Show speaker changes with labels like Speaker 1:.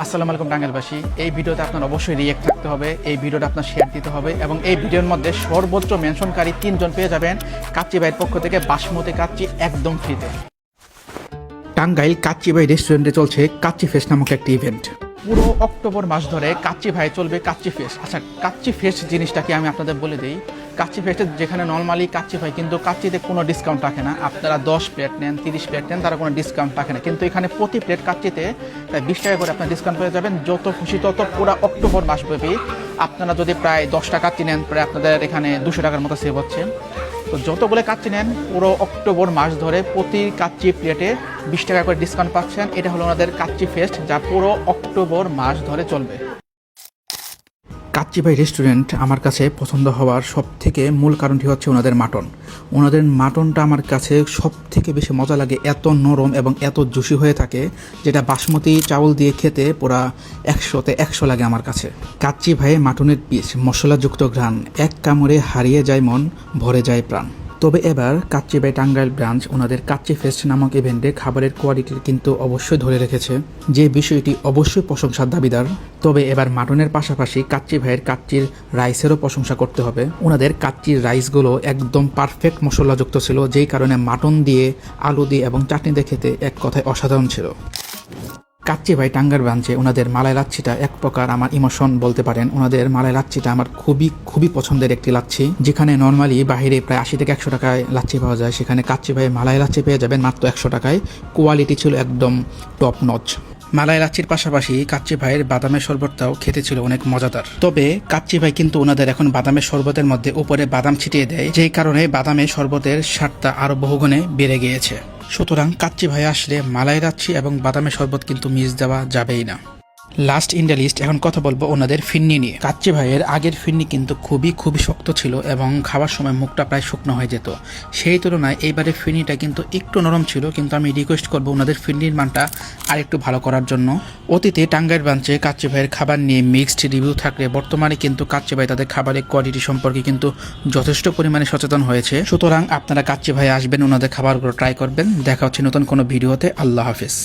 Speaker 1: আসসালামু আলাইকুম টাঙ্গাইলবাসী। এই ভিডিওতে আপনার অবশ্যই রিয়েক্ট থাকতে হবে, এই ভিডিওটা আপনার শেয়ার দিতে হবে এবং এই ভিডিওর মধ্যে সর্বোচ্চ মেনশনকারী 3 জন পেয়ে যাবেন কাচ্চি ভাইয়ের পক্ষ থেকে বাসমতি কাচ্চি একদম ফ্রিতে। টাঙ্গাইল কাচ্চি ভাই রেস্টুরেন্টে চলছে কাচ্চি ফেস্ট নামক একটি ইভেন্ট। পুরো অক্টোবর মাস ধরে কাচ্চি ভাই চলবে কাচ্চি ফেস্ট। আচ্ছা, কাচ্চি ফেস্ট জিনিসটাকে আমি আপনাদের বলে দিই। কাচ্চি ফেস্টে যেখানে নর্মালি কাচ্চি ভাই কিন্তু কাচ্চিতে কোনো ডিসকাউন্ট রাখে না। আপনারা 10 প্লেট নেন, 30 প্লেট নেন, তারা কোনো ডিসকাউন্ট রাখে না। কিন্তু এখানে প্রতি প্লেট কাচ্চিতে 20 টাকা করে আপনার ডিসকাউন্ট পেয়ে যাবেন। যত খুশি তত পুরো অক্টোবর মাসব্যাপী আপনারা যদি প্রায় 10টা কাচ্চি নেন, প্রায় আপনাদের এখানে 200 টাকার মতো সেভ হচ্ছে। তো যতগুলো কাচ্চি নেন পুরো অক্টোবর মাস ধরে প্রতি কাচ্চি প্লেটে 20 টাকা করে ডিসকাউন্ট পাচ্ছেন। এটা হলো ওনাদের কাচ্চি ফেস্ট, যা পুরো অক্টোবর মাস ধরে চলবে। কাচ্চি ভাই রেস্টুরেন্ট আমার কাছে পছন্দ হওয়ার সব থেকে মূল কারণটি হচ্ছে ওনাদের মাটন। ওনাদের মাটনটা আমার কাছে সব থেকে বেশি মজা লাগে, এত নরম এবং এত জুসি হয়ে থাকে, যেটা বাসমতি চাউল দিয়ে খেতে পুরা 100তে 100 লাগে আমার কাছে। কাচ্চি ভাইয়ের মাটনের পিস, মশলাযুক্ত ঘ্রাণ, এক কামড়ে হারিয়ে যায় মন, ভরে যায় প্রাণ। তবে এবার কাচ্চি ভাই টাঙ্গাইল ব্রাঞ্চ ওনাদের কাচ্চি ফেস্ট নামক ইভেন্টে খাবারের কোয়ালিটির কিন্তু অবশ্যই ধরে রেখেছে, যে বিষয়টি অবশ্যই প্রশংসার দাবিদার। তবে এবার মাটনের পাশাপাশি কাচ্চি ভাইয়ের কাচ্চির রাইসেরও প্রশংসা করতে হবে। ওনাদের কাচ্চির রাইসগুলো একদম পারফেক্ট মশলাযুক্ত ছিল, যেই কারণে মাটন দিয়ে, আলু দিয়ে এবং চাটনি দিয়ে খেতে এক কথায় অসাধারণ ছিল। কাচ্চি ভাই টাঙ্গাইল ব্রাঞ্চে ওনাদের মালাই লাচ্ছিটা এক প্রকার আমার ইমোশন বলতে পারেন। ওনাদের মালাই লাচ্ছিটা আমার খুবই পছন্দের একটি লাচ্ছি। যেখানে নর্মালি বাইরে প্রায় 80 থেকে 100 টাকায় লাচ্ছি পাওয়া যায়, সেখানে কাচ্চি ভাই মালাই লাচ্ছি পেয়ে যাবেন মাত্র 100 টাকায়। কোয়ালিটি ছিল একদম টপ নচ। মালাই লাচ্ছির পাশাপাশি কাচ্চি ভাইয়ের বাদামের শরবতটাও খেতে ছিল অনেক মজাদার। তবে কাচ্চি ভাই কিন্তু ওনাদের এখন বাদামের শরবতের মধ্যে উপরে বাদাম ছিটিয়ে দেয়, যেই কারণে বাদামের শরবতের স্বাদটা আরো বহুগুণে বেড়ে গিয়েছে। সুতরাং কাচ্চি ভাই আসলে মালাই লাচ্ছি এবং বাদামের শরবত কিন্তু মিস দেওয়া যাবেই না। লাস্ট ইন দ্য লিস্ট, এখন কথা বলবো ওনাদের ফিন্নি নিয়ে। কাচ্চি ভাইয়ের আগের ফিন্নি কিন্তু খুবই শক্ত ছিল এবং খাওয়ার সময় মুখটা প্রায় শুকনো হয়ে যেত। সেই তুলনায় এইবারে ফিন্নিটা কিন্তু একটু নরম ছিল, কিন্তু আমি রিকোয়েস্ট করবো ওনাদের ফিন্নির মানটা আর একটু ভালো করার জন্য। অতীতে টাঙ্গাইল ব্রাঞ্চে কাচ্চি ভাইয়ের খাবার নিয়ে মিক্সড রিভিউ থাকলে বর্তমানে কিন্তু কাচ্চি ভাই তাদের খাবারের কোয়ালিটি সম্পর্কে কিন্তু যথেষ্ট পরিমাণে সচেতন হয়েছে। সুতরাং আপনারা কাচ্চি ভাই আসবেন, ওনাদের খাবারগুলো ট্রাই করবেন। দেখা হচ্ছে নতুন কোনো ভিডিওতে। আল্লাহ হাফেজ।